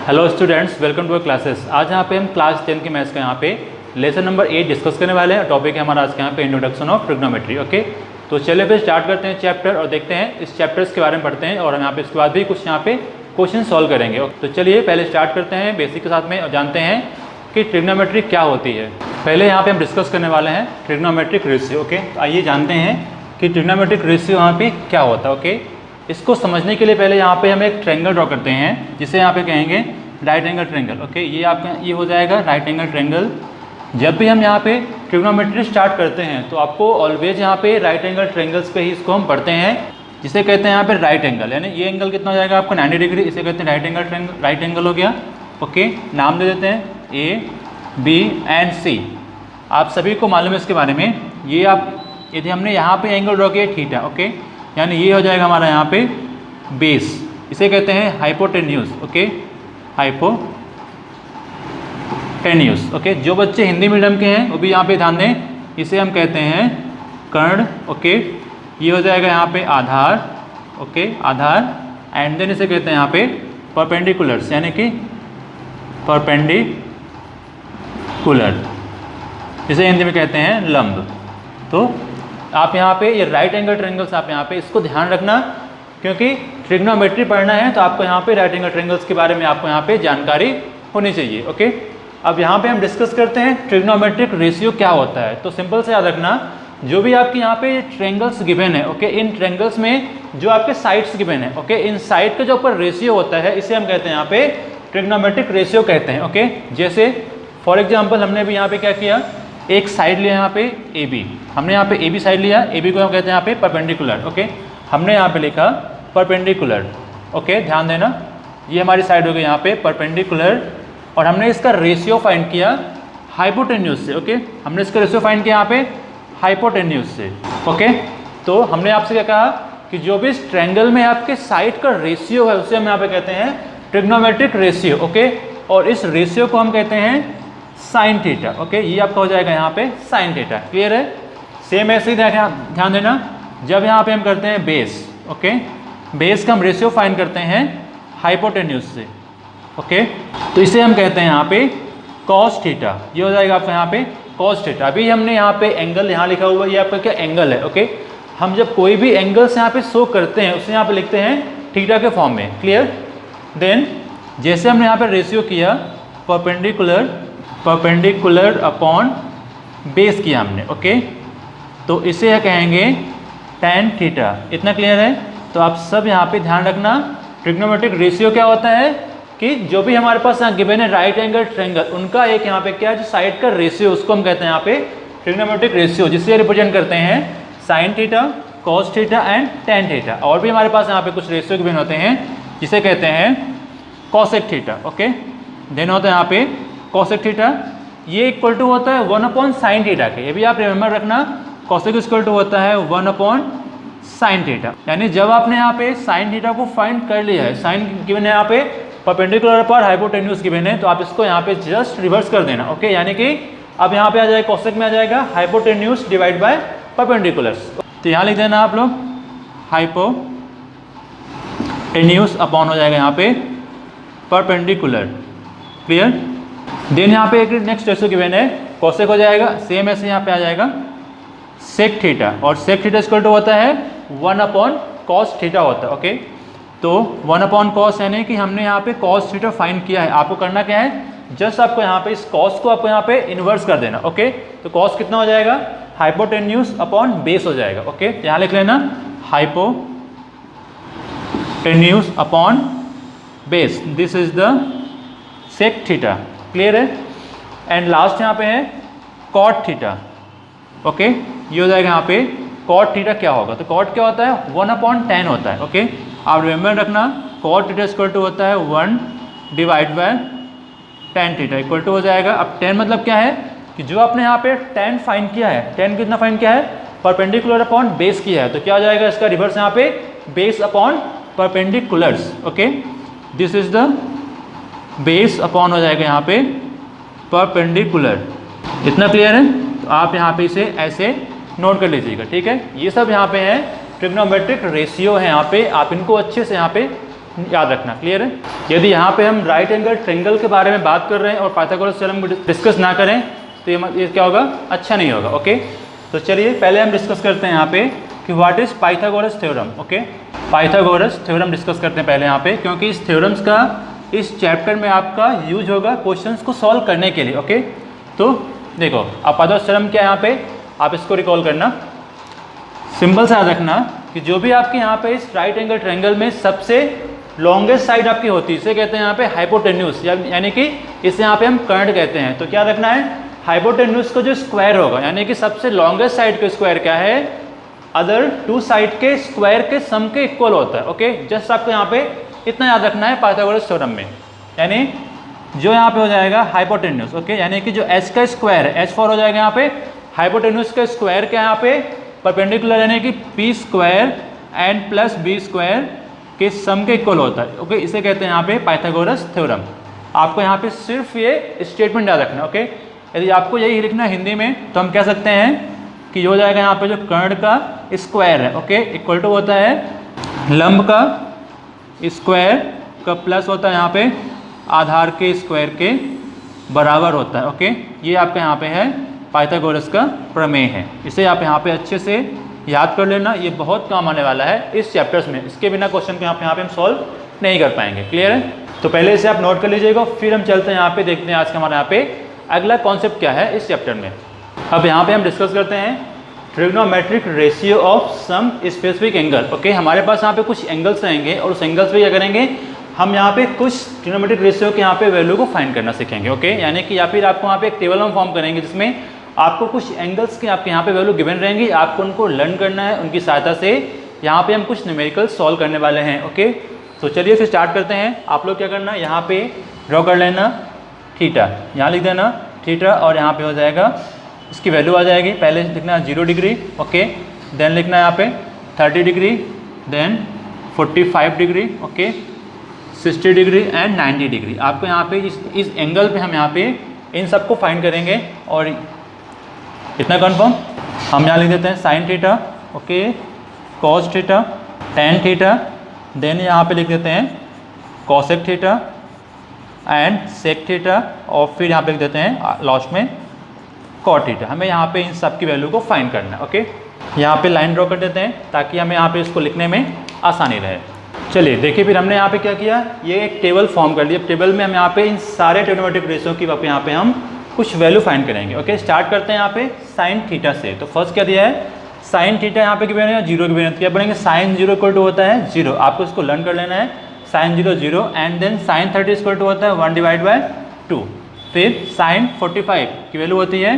Hello students, welcome to classes. आज यहाँ पे हम क्लास 10 के मैथ्स का यहाँ पे लेसन नंबर 8 डिस्कस करने वाले हैं। टॉपिक है हमारा आज का यहाँ पे इंट्रोडक्शन ऑफ ट्रिग्नोमेट्री। ओके, तो चलिए फिर स्टार्ट करते हैं चैप्टर और देखते हैं इस चैप्टर्स के बारे में पढ़ते हैं और हम यहाँ पे इसके बाद भी कुछ यहाँ पे क्वेश्चन सॉल्व करेंगे। तो चलिए पहले स्टार्ट करते हैं बेसिक के साथ में और जानते हैं कि ट्रिग्नोमेट्री क्या होती है। पहले यहाँ पे हम डिस्कस करने वाले हैं ट्रिग्नोमेट्रिक रेशियो। ओके, तो आइए जानते हैं कि ट्रिग्नोमेट्रिक रेशियो यहाँ पे क्या होता है। ओके, इसको समझने के लिए पहले यहाँ पे हम एक ट्रायंगल ड्रॉ करते हैं जिसे यहाँ पे कहेंगे राइट एंगल ट्रायंगल। ओके, ये आपका ये हो जाएगा राइट एंगल ट्रायंगल। जब भी हम यहाँ पे ट्रिग्नोमेट्री स्टार्ट करते हैं तो आपको ऑलवेज यहाँ पे राइट एंगल ट्रायंगल्स पे ही इसको हम पढ़ते हैं, जिसे कहते हैं यहाँ पे राइट एंगल। यानी ये एंगल कितना हो जाएगा आपका 90 डिग्री, इसे कहते हैं right angle triangle. Right angle हो गया। ओके, नाम दे देते हैं ए, बी एंड सी। आप सभी को मालूम है इसके बारे में। ये आप यदि हमने यहाँ पे एंगल ड्रॉ किया थीटा, ओके, यानी ये हो जाएगा हमारा यहाँ पे बेस, इसे कहते हैं हाइपोटेन्यूज। Okay, hypotenuse. ओके, जो बच्चे हिंदी मीडियम के हैं वो भी यहाँ पे ध्यान दें, इसे हम कहते हैं कर्ण। ओके, ये हो जाएगा यहाँ पे आधार। ओके, आधार एंड देन इसे कहते हैं यहाँ पे परपेंडिकुलर्स, यानी कि परपेंडिकुलर, इसे हिंदी में कहते हैं लंब। तो आप यहाँ पे ये राइट एंगल ट्रायंगल्स आप यहाँ पे इसको ध्यान रखना, क्योंकि ट्रिग्नोमेट्री पढ़ना है तो आपको यहाँ पे राइट एंगल ट्रायंगल्स के बारे में आपको यहाँ पे जानकारी होनी चाहिए। ओके, अब यहाँ पे हम डिस्कस करते हैं ट्रिग्नोमेट्रिक रेशियो क्या होता है। तो सिंपल से याद रखना, जो भी आपके यहाँ पे ट्रायंगल्स गिवन है, ओके, इन ट्रायंगल्स में जो आपके साइड्स गिवन है, ओके, इन साइड का जो ऊपर रेशियो होता है इसे हम कहते हैं यहाँ पे ट्रिग्नोमेट्रिक रेशियो कहते हैं। ओके, जैसे फॉर एग्जाम्पल हमने भी यहाँ पे क्या किया, एक साइड लिया यहाँ पे ए बी, हमने यहाँ पे ए बी साइड लिया, ए बी को हम कहते हैं यहाँ पे परपेंडिकुलर। ओके, हमने यहाँ पे लिखा परपेंडिकुलर। ओके, ध्यान देना, ये हमारी साइड हो गई यहाँ पे परपेंडिकुलर और हमने इसका रेशियो फाइंड किया हाइपोटेन्यूज से। ओके, हमने इसका रेशियो फाइंड किया यहाँ पे हाइपोटेन्यूज से। ओके, तो हमने आपसे क्या कहा कि जो भी इस ट्रायंगल में आपके साइड का रेशियो है उसे हम यहाँ पे कहते हैं ट्रिग्नोमेट्रिक रेशियो। ओके, और इस रेशियो को हम कहते हैं साइन थीटा। ओके, ये आपका हो जाएगा यहाँ पे साइन थीटा। क्लियर है? सेम ऐसे ही ध्यान देना, जब यहाँ पे हम करते हैं बेस, ओके, बेस का हम रेशियो फाइंड करते हैं हाइपोटेन्यूज से। ओके, तो इसे हम कहते हैं यहाँ पे कॉस थीटा। ये हो जाएगा आपका यहाँ पे कॉस थीटा। अभी हमने यहाँ पे एंगल यहाँ लिखा हुआ है, ये आपका क्या एंगल है। ओके, हम जब कोई भी एंगल्स यहाँ पे शो करते हैं उसे यहाँ पे लिखते हैं थीटा के फॉर्म में। क्लियर? देन जैसे हमने यहाँ पे रेशियो किया परपेंडिकुलर अपॉन बेस किया हमने। ओके, तो इसे कहेंगे tan थीटा। इतना क्लियर है? तो आप सब यहाँ पे ध्यान रखना, ट्रिग्नोमेट्रिक रेशियो क्या होता है कि जो भी हमारे पास यहाँ गिवन है राइट एंगल ट्रायंगल, उनका एक यहाँ पे क्या है जो साइड का रेशियो, उसको हम कहते हैं यहाँ पे ट्रिग्नोमेट्रिक रेशियो, जिससे रिप्रेजेंट करते हैं sine theta, cos theta and tan theta. और भी हमारे पास यहाँ पे कुछ रेशियो गिवन होते हैं जिसे कहते हैं कॉसेक थीटा। ओके, देन होता है यहाँ पे कॉसेक थीटा, ये इक्वल टू होता है 1 साइन थीटा के। ये भी आप रिमेंबर रखना, कॉसेक इक्वल टू होता है 1 साइन थीटा। यानी जब आपने यहाँ पे साइन थीटा को फाइंड कर लिया है, साइन गिवन है यहाँ पे परपेंडिकुलर पर हाइपोटेन्यूज गिवन है, तो आप इसको यहाँ पे जस्ट रिवर्स कर देना। ओके, यानी कि अब यहाँ पे आ जाएगा कॉसेक में आ जाएगा हाइपोटेन्यूज डिवाइड बाय परपेंडिकुलर्स। तो यहाँ लिख देना आप लोग हाइपोटेन्यूज अपॉन हो जाएगा यहाँ पे परपेंडिकुलर। क्लियर? देन यहाँ पे एक नेक्स्ट रेशियो गिवन है, कॉसेक हो जाएगा सेम ऐसे यहाँ पे आ जाएगा सेक थीटा, और सेक थीटा इक्वल टू होता है 1 कॉस थीटा होता है। ओके, तो 1 कॉस, यानी कि हमने यहाँ पे कॉस थीटा फाइंड किया है। आपको करना क्या है, जस्ट आपको यहाँ पे इस कॉस को आपको यहाँ पे इन्वर्स कर देना। ओके, तो कॉस कितना हो जाएगा, हाइपोटेन्यूज अपॉन बेस हो जाएगा। ओके, यहाँ लिख लेना hypotenuse upon base, this is the sec theta. Clear है? एंड लास्ट यहाँ पे है कॉट थीटा। ओके, ये हो जाएगा यहाँ पे कॉट थीटा क्या होगा, तो कॉट क्या होता है 1/tan होता है। ओके, आप रिमेंबर रखना, कॉट थीटा इक्वल टू होता है 1 divide by tan theta equal to हो जाएगा। अब tan मतलब क्या है कि जो आपने यहाँ पे tan फाइंड किया है, tan कितना फाइंड किया है, परपेंडिकुलर अपॉन बेस किया है, तो क्या हो जाएगा इसका रिवर्स यहाँ पे base upon perpendiculars. Okay, this is the base upon हो जाएगा यहाँ पे परपेंडिकुलर। इतना क्लियर है? तो आप यहाँ पे इसे ऐसे नोट कर लीजिएगा। ठीक है, ये सब यहाँ पे है ट्रिग्नोमेट्रिक रेशियो है, यहाँ पे आप इनको अच्छे से यहाँ पे याद रखना, क्लियर है। यदि यहाँ पे हम राइट एंगल ट्रायंगल के बारे में बात कर रहे हैं और पाइथागोरस थ्योरम को डिस्कस ना करें तो ये क्या होगा, अच्छा नहीं होगा। ओके, तो चलिए पहले हम डिस्कस करते हैं यहाँ पे कि what is Pythagoras theorem. Okay, Pythagoras theorem discuss करते हैं पहले यहाँ पे, क्योंकि इस थ्योरम्स का इस चैप्टर में आपका यूज होगा क्वेश्चंस को सॉल्व करने के लिए। ओके, तो देखो अब पाइथागोरस थ्योरम क्या है यहाँ पे, आप इसको रिकॉल करना, सिंपल सा याद रखना कि जो भी आपके यहाँ पे इस राइट एंगल ट्रायंगल में सबसे लॉन्गेस्ट साइड आपकी होती है, इसे कहते हैं यहाँ पे हाइपोटेन्यूज, यानी कि इसे यहाँ पे हम कर्ड कहते हैं। तो क्या रखना है, हाइपोटेन्यूज का जो स्क्वायर होगा, यानी कि सबसे लॉन्गेस्ट साइड का स्क्वायर क्या है, अदर टू साइड के स्क्वायर के सम के इक्वल होता है। ओके, जस्ट आपको यहाँ पे इतना याद रखना है पाइथागोरस थ्योरम में, यानी जो यहाँ पे हो जाएगा हाइपोटेन्यूज। ओके, यानी कि जो एच का स्क्वायर है, H4 हो जाएगा यहाँ पे, हाइपोटेन्यूज का स्क्वायर क्या है यहाँ पे, परपेंडिकुलर, यानी कि P square and plus B square के सम के इक्वल होता है। ओके, इसे कहते हैं यहाँ पे पाइथागोरस थ्योरम। आपको यहाँ पे सिर्फ ये स्टेटमेंट याद रखना। ओके, यदि आपको यही लिखना है हिंदी में तो हम कह सकते हैं कि हो जाएगा यहाँ पे जो कर्ण का स्क्वायर है, ओके, इक्वल टू होता है लंब का स्क्वायर का प्लस होता है यहाँ पे आधार के स्क्वायर के बराबर होता है। ओके, ये आपका यहाँ पे है पाइथागोरस का प्रमेय है। इसे आप यहाँ पे अच्छे से याद कर लेना, ये बहुत काम आने वाला है इस चैप्टर्स में, इसके बिना क्वेश्चन को यहाँ पे हम सॉल्व नहीं कर पाएंगे। क्लियर है, तो पहले इसे आप नोट कर लीजिएगा, फिर हम चलते हैं यहाँ पे, देखते हैं आज का हमारा यहाँ पे अगला कॉन्सेप्ट क्या है इस चैप्टर में। अब यहाँ पे हम डिस्कस करते हैं trigonometric ratio of some specific angle. Okay, हमारे पास यहाँ पे कुछ एंगल्स रहेंगे और उस एंगल्स पे क्या करेंगे, हम यहाँ पे कुछ ट्रिग्नोमेट्रिक रेशियो के यहाँ पे वैल्यू को फाइंड करना सीखेंगे। ओके, यानी कि या फिर आपको यहाँ पे एक टेबल हम फॉर्म करेंगे जिसमें आपको कुछ एंगल्स के आपके यहाँ पे वैल्यू गिवन रहेंगी, आपको उनको लर्न करना है, उनकी सहायता से यहाँ पे हम कुछ न्यूमेरिकल सॉल्व करने वाले हैं। ओके, तो चलिए फिर स्टार्ट करते हैं। आप लोग क्या करना, यहाँ पे ड्रॉ कर लेना थीटा, यहाँ लिख देना थीटा, और यहाँ पे हो जाएगा इसकी वैल्यू आ जाएगी, पहले लिखना 0 डिग्री। ओके, देन लिखना है यहाँ पे 30 degree, then 45 degree, okay, 60 degree and 90 degree. आपको यहाँ पे इस एंगल पे हम यहाँ पे इन सबको फाइंड करेंगे। और इतना कन्फर्म, हम यहाँ लिख देते हैं sine theta, okay, cos theta, tan theta, then यहाँ पे लिख देते हैं cosec theta and sec theta, और फिर यहाँ पे लिख देते हैं लास्ट में कॉट थीटा। हमें यहाँ पे इन सब की वैल्यू को फाइंड करना है। ओके, यहाँ पे लाइन ड्रॉ कर देते हैं ताकि हमें यहाँ पे इसको लिखने में आसानी रहे। चलिए देखिए, फिर हमने यहाँ पे क्या किया, ये एक टेबल फॉर्म कर लिया। टेबल में हम यहाँ पे इन सारे ट्रिग्नोमेट्रिक रेशियो की यहाँ पे हम कुछ वैल्यू फाइंड करेंगे। ओके, स्टार्ट करते हैं यहाँ पे साइन थीटा से। तो फर्स्ट क्या दिया है, साइन थीटा यहाँ पे गिवन है 0 गिवन है, क्या बनेंगे, साइन 0 इक्वल टू होता है 0, आपको इसको लर्न कर लेना है, sine 0 0, and then sine 30 equal to होता है 1/2। फिर साइन 45 की वैल्यू होती है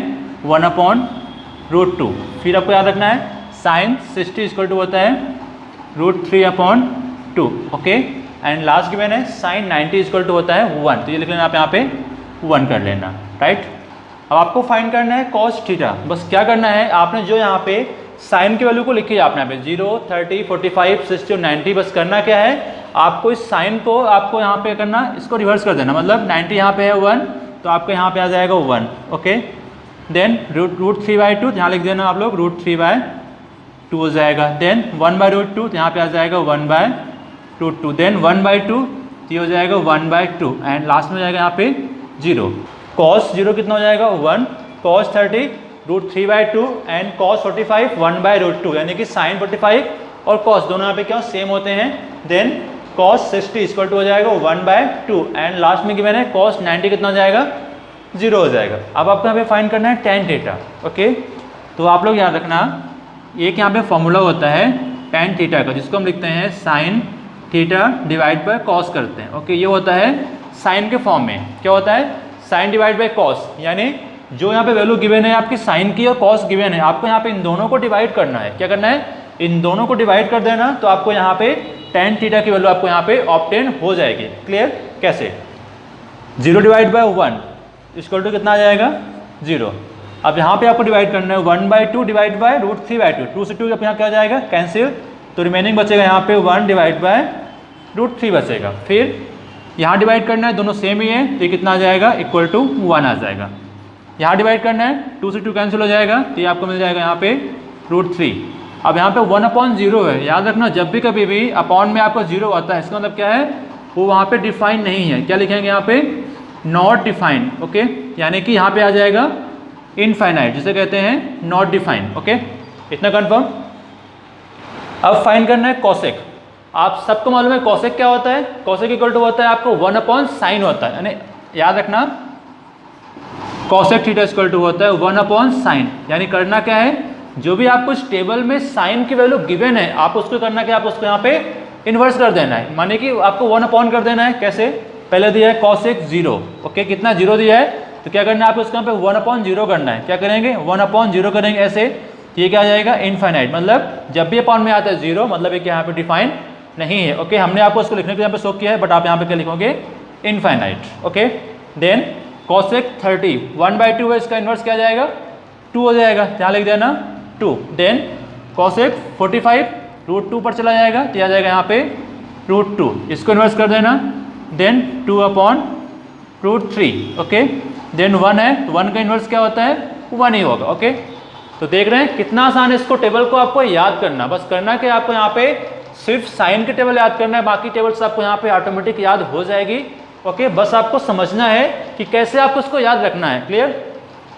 1/√2। फिर आपको याद रखना है साइन 60 इक्वल टू होता है √3/2। ओके, एंड लास्ट गिवन है साइन 90 इक्वल टू होता है 1, तो ये लिख लेना आप यहाँ पे 1 कर लेना, राइट। अब आपको फाइंड करना है कॉस थीटा। बस क्या करना है, आपने जो यहाँ पे साइन की वैल्यू को लिखी है आपने यहाँ पे 0, 30, 45, 60 और 90, बस करना क्या है, आपको इस साइन को आपको यहाँ पे करना, इसको रिवर्स कर देना, मतलब 90 यहाँ पे है 1, तो आपको यहाँ पे आ जाएगा 1। ओके, देन √3/2 यहाँ लिख देना आप लोग, √3/2 हो जाएगा, देन 1/√2 यहाँ पे आ जाएगा 1/√2, देन 1/2 ये हो जाएगा 1/2, एंड लास्ट में हो जाएगा यहाँ पे 0। कॉस 0 कितना हो जाएगा 1, कॉस 30 √3/2 एंड कॉस 45 1/√2, यानी कि साइन 45 और कॉस दोनों यहाँ पे क्या सेम होते हैं। देन कॉस 60 इक्वल टू हो जाएगा 1/2, एंड लास्ट में गिवन है कॉस 90 कितना हो जाएगा 0 हो जाएगा। अब आपको यहाँ पे फाइंड करना है टेन थीटा। ओके, तो आप लोग याद रखना, एक यहाँ पे फॉर्मूला होता है टेन थीटा का, जिसको हम लिखते हैं sine theta divide by cos करते हैं। ओके, ये होता है साइन के फॉर्म में, क्या होता है, साइन डिवाइड बाय कॉस, यानी जो यहाँ पे वैल्यू गिवन है आपकी साइन की और कॉस गिवन है, आपको यहाँ पे इन दोनों को डिवाइड करना है। क्या करना है, इन दोनों को डिवाइड कर देना, तो आपको यहाँ पे टेन थीटा की वैल्यू आपको यहाँ पे ऑब्टेन हो जाएगी। क्लियर, कैसे, 0 डिवाइड बाय 1 इक्वल टू कितना आ जाएगा 0। अब यहाँ पे आपको डिवाइड करना है 1/2 डिवाइड बाय √3/2, 2 से 2 यहाँ क्या जाएगा कैंसिल, तो रिमेनिंग बचेगा यहाँ पे 1 डिवाइड बाय √3 बचेगा। फिर यहाँ डिवाइड करना है, दोनों सेम ही है, तो ये कितना आ जाएगा इक्वल टू 1 आ जाएगा। यहाँ डिवाइड करना है, 2 से 2 कैंसिल हो जाएगा, तो ये आपको मिल जाएगा यहाँ पे √3, अब यहाँ पे 1/0 है, याद रखना जब भी कभी भी अपॉन में आपका 0 आता है, इसका मतलब क्या है, वो वहाँ पे डिफाइन नहीं है। क्या लिखेंगे यहाँ पे, नॉट डिफाइन। ओके, यानी कि यहाँ पे आ जाएगा इनफाइनाइट, जिसे कहते हैं नॉट डिफाइन। ओके, इतना कंफर्म। अब फाइन करना है कॉसेक। आप सबको मालूम है कॉसेक क्या होता है, कॉसेक इक्वल टू होता है आपको 1/sin होता है, यानी याद रखना कॉसेक थीटा इक्वल टू होता है 1/sin। यानी करना क्या है, जो भी आपको इस टेबल में साइन की वैल्यू गिवन है, आप उसको करना क्या, आप उसको यहाँ पे इन्वर्स कर देना है, माने कि आपको 1 कर देना है। कैसे, पहले दिया है कॉसेक 0, ओके, कितना 0 दिया है, तो क्या करना है आपको इसका पे 1/0 करना है। क्या करेंगे, 1/0 करेंगे ऐसे, ये क्या आ जाएगा, इनफाइनाइट। मतलब जब भी अपॉन में आता है 0, मतलब ये यहाँ पे डिफाइन नहीं है। ओके, हमने आपको इसको लिखने के यहाँ पे शो किया है, बट आप यहाँ पे क्या लिखोगे, इनफाइनाइट। ओके, देन कॉसेक 30 1/2 है, इसका इन्वर्स क्या जाएगा, 2 हो जाएगा, यहाँ लिख देना 2। देन कॉसेक 45 √2 पर चला जाएगा, तो आ जाएगा यहाँ पे √2, इसको इन्वर्स कर देना। देन 2/√3। ओके, देन 1 है, तो 1 का इन्वर्स क्या होता है, 1 ही होगा। ओके, तो देख रहे हैं कितना आसान है इसको टेबल को आपको याद करना। बस करना कि आपको यहाँ पे सिर्फ साइन के टेबल याद करना है, बाकी टेबल्स आपको यहाँ पे ऑटोमेटिक याद हो जाएगी। ओके, बस आपको समझना है कि कैसे आपको इसको याद रखना है। क्लियर।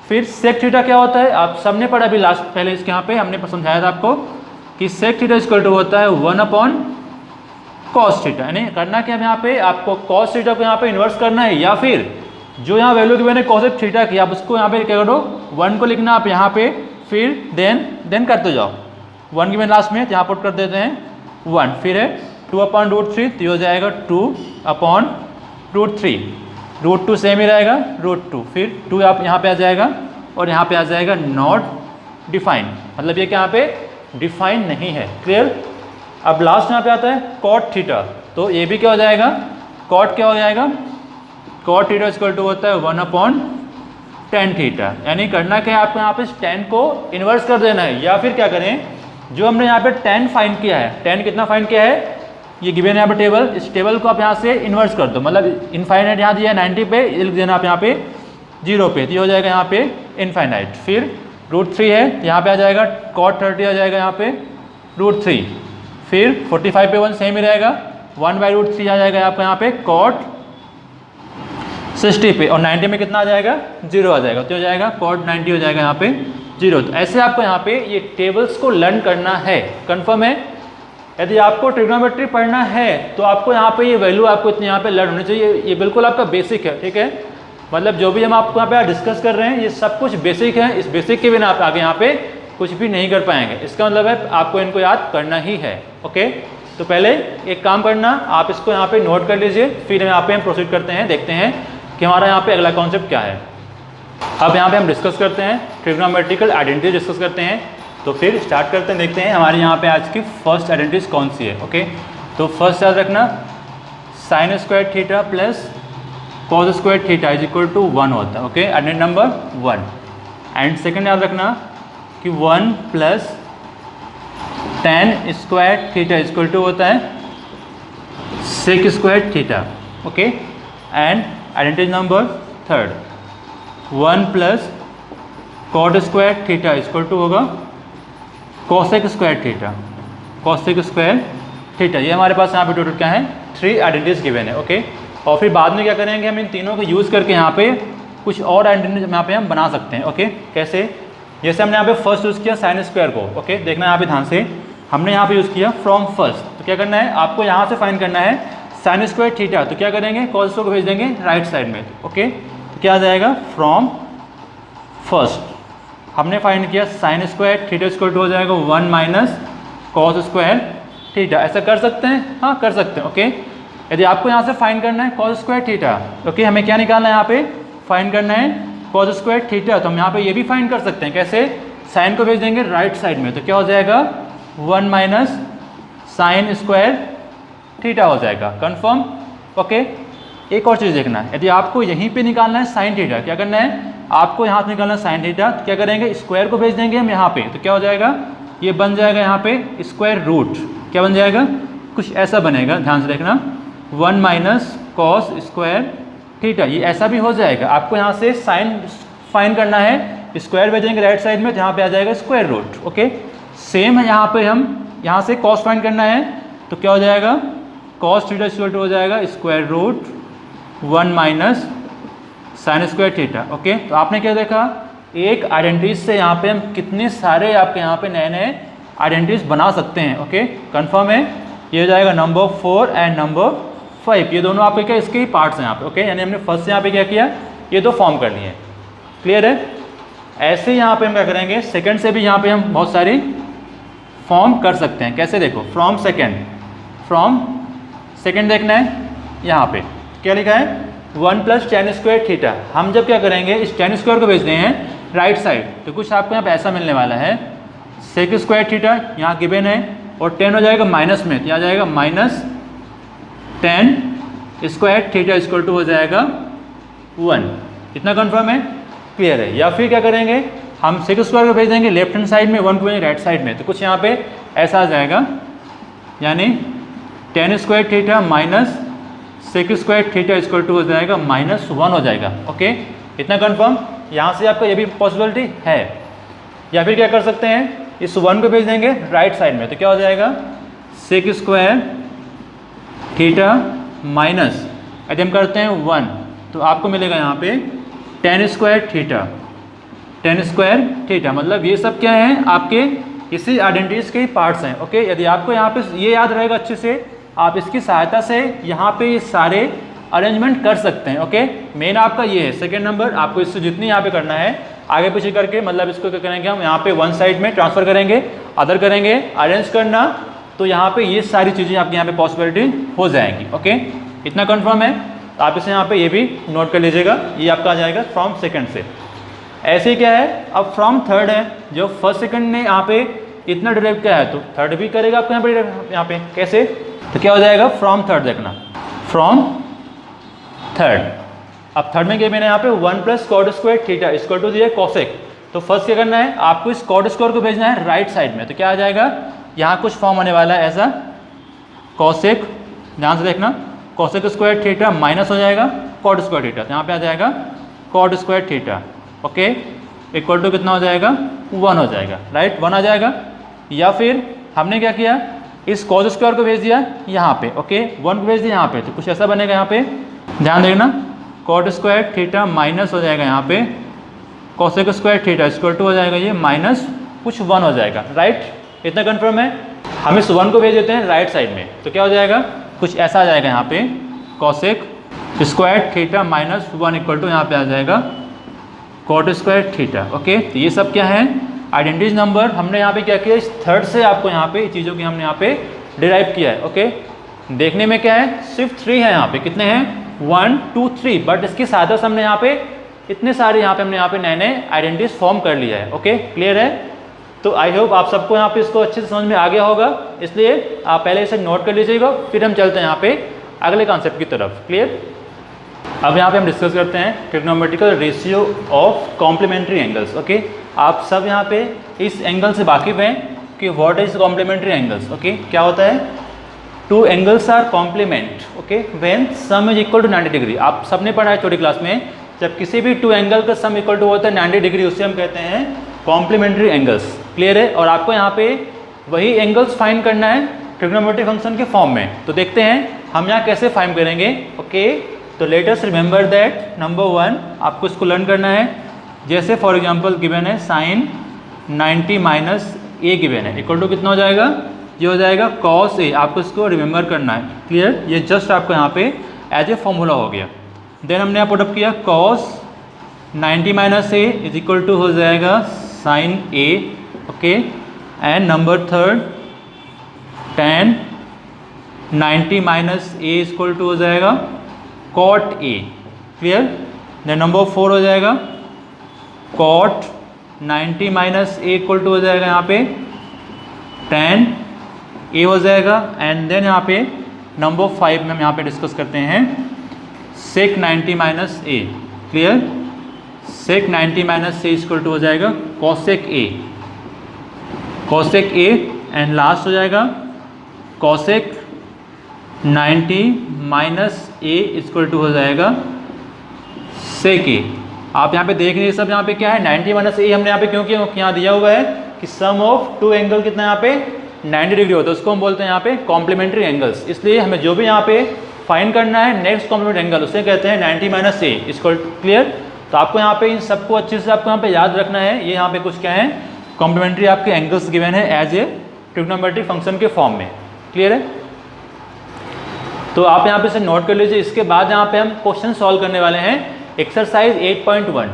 फिर सेक थीटा क्या होता है, आप सबने पढ़ा अभी लास्ट, पहले इसके यहाँ पे हमने समझाया था आपको कि सेक थीटा इक्वल टू होता है 1/cos थीटा। यानी करना क्या, यहाँ पे आपको cos थीटा को यहाँ पे इन्वर्स करना है, या फिर जो यहाँ वैल्यू की मैंने cosec थीटा की, आप उसको यहाँ पे क्या करो, 1 को लिखना आप यहाँ पे, फिर देन करते जाओ, 1 की मैंने लास्ट में यहाँ पुट कर देते हैं 1। फिर है 2/√3, तो हो जाएगा 2/√3, √2 सेम ही रहेगा, √2, फिर 2 आप यहाँ पे आ जाएगा, और यहाँ पे आ जाएगा नॉट डिफाइन, मतलब ये क्या यहाँ पे डिफाइन नहीं है। क्लियर। अब लास्ट यहाँ पे आता है cot थीटा, तो ये भी क्या हो जाएगा, cot क्या हो जाएगा, cot थीटा इक्वल टू होता है 1/tan थीटा। यानी करना क्या है, आपको यहाँ पे tan को इन्वर्स कर देना है, या फिर क्या करें, जो हमने यहाँ पे tan फाइंड किया है, tan कितना फाइंड किया है, ये गिवन है यहाँ पे टेबल, इस टेबल को आप यहाँ से इन्वर्स कर दो, मतलब इनफाइनाइट यहाँ दिया है 90 पे, ये लिख देना आप यहाँ पे 0 पे, तो ये हो जाएगा यहाँ पे इनफाइनाइट। फिर √3 है, यहाँ पे आ जाएगा cot 30 आ जाएगा यहाँ पे √3, फिर 45 पे 1 सेम ही रहेगा, 1/√3 आ जाएगा आपका यहाँ पे cot 60 पे, और 90 में कितना आ जाएगा, 0 आ जाएगा, तो हो जाएगा cot 90 हो जाएगा यहाँ पे 0। तो ऐसे आपको यहाँ पे ये टेबल्स को लर्न करना है। कंफर्म है। यदि आपको ट्रिग्नोमेट्री पढ़ना है तो आपको यहाँ पे ये वैल्यू आपको इतनी यहाँ पे लर्न होनी चाहिए। ये बिल्कुल आपका बेसिक है, ठीक है, मतलब जो भी हम आपको यहाँ पे डिस्कस कर रहे हैं ये सब कुछ बेसिक है। इस बेसिक के बिना आप आगे यहाँ पे कुछ भी नहीं कर पाएंगे। इसका मतलब है आपको इनको याद करना ही है। ओके, तो पहले एक काम करना, आप इसको यहाँ पे नोट कर लीजिए, फिर यहाँ पे हम प्रोसीड करते हैं, देखते हैं कि हमारा यहाँ पे अगला कॉन्सेप्ट क्या है। अब यहाँ पे हम डिस्कस करते हैं ट्रिग्नोमेट्रिकल आइडेंटिटी डिस्कस करते हैं। तो फिर स्टार्ट करते हैं, देखते हैं हमारे यहाँ पे आज की फर्स्ट आइडेंटिटीज कौन सी है। ओके, तो फर्स्ट याद रखना sin square theta plus cos square theta is equal to 1 होता है। Okay, identity number 1। And second याद रखना कि 1 plus tan square theta is equal to होता है sec square theta. Okay, and identity number third 1 plus cot square theta is equal to होगा cosec square theta, cosec square theta. ये हमारे पास यहाँ पे टोटल क्या है, 3 आइडेंटिटीज गिवन है। ओके, और फिर बाद में क्या करेंगे, हम इन तीनों को यूज़ करके यहाँ पे कुछ और आइडेंटिटीज यहाँ पे हम बना सकते हैं। ओके, कैसे, जैसे हमने यहाँ पे फर्स्ट यूज़ किया साइन स्क्वायर को। ओके, देखना यहाँ पे ध्यान से, हमने यहाँ पे यूज़ किया फ्रॉम फर्स्ट, तो क्या करना है, आपको यहाँ से फाइंड करना है साइन स्क्वायर थीटा, तो क्या करेंगे, cos को भेज देंगे राइट साइड में। ओके, तो क्या आ जाएगा, फ्रॉम फर्स्ट हमने फाइंड किया sine square theta equal to हो जाएगा 1 माइनस cos स्क्वायर थीटा। ऐसा कर सकते हैं, हाँ कर सकते हैं। ओके, यदि आपको यहाँ से फाइंड करना है cos स्क्वायर थीटा, ओके, हमें क्या निकालना है, यहाँ पे फाइंड करना है cos स्क्वायर थीटा, तो हम यहाँ पे ये भी फाइंड कर सकते हैं। कैसे, साइन को भेज देंगे राइट साइड में, तो क्या हो जाएगा 1 माइनस साइन स्क्वायर थीटा हो जाएगा। कंफर्म। ओके, एक और चीज़ देखना है, यदि आपको यहीं पे निकालना है साइन थीटा, क्या करना है, आपको यहाँ से निकालना है साइन थीटा, तो क्या करेंगे, स्क्वायर को भेज देंगे हम यहाँ पे, तो क्या हो जाएगा, ये बन जाएगा यहाँ पे स्क्वायर रूट, क्या बन जाएगा, कुछ ऐसा बनेगा, ध्यान से देखना, 1 माइनस कॉस स्क्वायर थीटा, ये ऐसा भी हो जाएगा। आपको यहाँ से साइन फाइंड करना है, स्क्वायर भेजेंगे राइट साइड में, तो यहाँ पे आ जाएगा स्क्वायर रूट। ओके, सेम है यहाँ पे, हम यहाँ से कॉस फाइंड करना है तो क्या हो जाएगा, कॉस थीटा इक्वल टू हो जाएगा square root 1 minus sine square theta. Okay, तो आपने क्या देखा, एक आइडेंटिटीज से यहाँ पे हम कितने सारे आपके यहाँ पे नए नए आइडेंटिटीज बना सकते हैं। ओके, कंफर्म है, ये हो जाएगा नंबर 4 एंड नंबर 5, ये दोनों आपके क्या इसके ही पार्ट्स हैं यहाँ पे। ओके, यानी हमने फर्स्ट से यहाँ पे क्या किया, ये दो फॉर्म कर लिए। क्लियर है, ऐसे यहाँ पे हम क्या करेंगे, सेकंड से भी यहाँ पे हम बहुत सारी फॉर्म कर सकते हैं। कैसे, देखो, फ्रॉम सेकेंड देखना है, यहाँ पे क्या लिखा है 1 प्लस टेन स्क्वायर थीटा। हम जब क्या करेंगे, इस टेन स्क्वायर को भेजते हैं राइट साइड, तो कुछ आपको यहाँ पे ऐसा मिलने वाला है, सेक स्क्वायर थीटा यहाँ गिवन है और 10 हो जाएगा माइनस में, तो यहाँ जाएगा minus 10 square theta equal to हो जाएगा 1। इतना कंफर्म है, क्लियर है। या फिर क्या करेंगे, हम सेक स्क्वायर को भेज देंगे लेफ्ट हैंड साइड में, 1 को भेजेंगे राइट साइड में, तो कुछ यहाँ पे ऐसा आ जाएगा, यानी 10 square theta minus sec square theta equal to हो जाएगा -1 हो जाएगा। ओके, इतना कंफर्म, यहाँ से आपका ये भी पॉसिबिलिटी है। या फिर क्या कर सकते हैं, इस 1 को भेज देंगे राइट साइड में, तो क्या हो जाएगा सेक स्क्वायर थीटा माइनस, यदि हम करते हैं 1 तो आपको मिलेगा यहाँ पे 10 स्क्वायर थीटा, मतलब ये सब क्या है आपके इसी आइडेंटिटीज के ही पार्ट्स हैं। ओके, यदि आपको यहाँ पे ये याद रहेगा अच्छे से, आप इसकी सहायता से यहाँ पे ये सारे अरेंजमेंट कर सकते हैं। ओके, मेन आपका ये है। सेकंड नंबर, आपको इससे जितनी यहाँ पे करना है आगे पीछे करके, मतलब इसको क्या करेंगे हम यहाँ पे वन साइड में ट्रांसफर करेंगे, अदर करेंगे, अरेंज करना, तो यहाँ पे ये सारी चीज़ें आपके यहाँ पे पॉसिबिलिटी हो जाएंगी। ओके, इतना कंफर्म है, तो आप इसे यहाँ पे ये भी नोट कर लीजिएगा, ये आपका आ जाएगा फ्रॉम सेकंड से। ऐसे क्या है, अब फ्रॉम थर्ड है, जो फर्स्ट सेकंड ने यहाँ पे इतना डिराइव किया है तो थर्ड भी करेगा आपको यहाँ पे कैसे, तो क्या हो जाएगा फ्रॉम थर्ड, देखना फ्रॉम थर्ड। अब थर्ड में क्या मैंने यहाँ पे 1 plus cot square theta equal to दिया कॉसेक, तो फर्स्ट क्या करना है, आपको इस कॉट स्क्वायर को भेजना है राइट साइड में, तो क्या आ जाएगा, यहाँ कुछ फॉर्म होने वाला है ऐसा, कॉसेक, ध्यान से देखना, कॉसेक स्क्वायर थीटा माइनस हो जाएगा कॉट स्क्वायर थीटा, तो यहाँ पे आ जाएगा cot square theta. Okay, equal to कितना हो जाएगा 1 हो जाएगा, राइट, 1 आ जाएगा। या फिर हमने क्या किया, इस कॉस स्क्वायर को भेज दिया यहाँ पे। ओके, 1 को भेज दिया यहाँ पे, तो कुछ ऐसा बनेगा यहाँ पे, ध्यान देखना, कॉट स्क्वायर थीटा माइनस हो जाएगा यहाँ पे cosec square theta equal to हो जाएगा ये माइनस कुछ 1 हो जाएगा, राइट, इतना कंफर्म है। हम इस 1 को भेज देते हैं राइट साइड में, तो क्या हो जाएगा, कुछ ऐसा आ जाएगा यहाँ पे, cosec square theta minus 1 equal to यहाँ पे आ जाएगा कॉट स्क्वायर थीटा। ओके, तो ये सब क्या है आइडेंटिटीज नंबर। हमने यहाँ पे क्या किया, इस थर्ड से आपको यहाँ पे चीज़ों की हमने यहाँ पे डिराइव किया है। ओके, देखने में क्या है, सिर्फ 3 है यहाँ पे, कितने हैं 1 2 3, बट इसकी सहायता से हमने यहाँ पे इतने सारे हमने यहाँ पे नए नए आइडेंटिटीज फॉर्म कर लिया है। ओके, क्लियर है, तो आई होप आप सबको यहाँ पे इसको अच्छे से समझ में आ गया होगा, इसलिए आप पहले इसे नोट कर लीजिएगा, फिर हम चलते हैं यहाँ पे अगले कॉन्सेप्ट की तरफ। क्लियर, अब यहाँ पे हम डिस्कस करते हैं trigonometrical ratio of complementary angles. Okay, आप सब यहाँ पे इस एंगल से वाकिफ हैं कि what is complementary angles. Okay, क्या होता है, 2 angles are complement, okay, when sum is equal to 90 degree. आप सबने पढ़ा है छोटी क्लास में, जब किसी भी 2 एंगल का सम इक्वल टू होता है 90 डिग्री, उससे हम कहते हैं कॉम्प्लीमेंट्री एंगल्स। क्लियर है, और आपको यहाँ पे वही एंगल्स फाइंड करना है ट्रिग्नोमेट्रिक फंक्शन के फॉर्म में, तो देखते हैं हम यहाँ कैसे फाइंड करेंगे। ओके, तो let us remember that number 1 आपको इसको लर्न करना है। जैसे फॉर एग्जांपल गिवन है साइन 90 माइनस ए गिवन है, इक्वल टू कितना हो जाएगा, ये हो जाएगा कॉस ए, आपको इसको रिमेंबर करना है। क्लियर, ये जस्ट आपको यहाँ पे एज ए फॉर्मूला हो गया। देन हमने यहाँ पुटअप किया cos 90 minus A is equal to हो जाएगा sine A. Okay, and number third tan 90 minus A is equal to हो जाएगा cot A. Clear, then number 4 हो जाएगा cot 90 minus A equal to हो जाएगा यहाँ पे tan ए हो जाएगा। एंड देन यहाँ पे नंबर 5 में हम यहाँ पे डिस्कस करते हैं sec 90 minus A. Clear, sec 90 minus A equal to हो जाएगा cosec A, cosec A. And last हो जाएगा cosec 90 minus A equal to हो जाएगा सेक ए। आप यहाँ पे देख रहे हैं सब यहाँ पे क्या है 90 माइनस ए हमने यहाँ पे क्यों किया, यहाँ दिया हुआ है कि सम ऑफ टू एंगल कितना यहाँ पे 90 डिग्री होता है, उसको हम बोलते हैं यहाँ पे कॉम्प्लीमेंट्री एंगल्स। इसलिए हमें जो भी यहाँ पे फाइंड करना है नेक्स्ट कॉम्प्लीमेंट्री एंगल, उसे कहते हैं 90 माइनस ए इसको क्लियर। तो आपको यहाँ पे इन सबको अच्छे से आपको यहाँ पे याद रखना है। ये यहाँ पे कुछ क्या है, कॉम्प्लीमेंट्री आपके एंगल्स गिवन है एज ए ट्रिग्नोमेट्रिक फंक्शन के फॉर्म में, क्लियर है। तो आप यहाँ पे इसे नोट कर लीजिए। इसके बाद यहाँ पे हम क्वेश्चन सॉल्व करने वाले हैं एक्सरसाइज 8.1।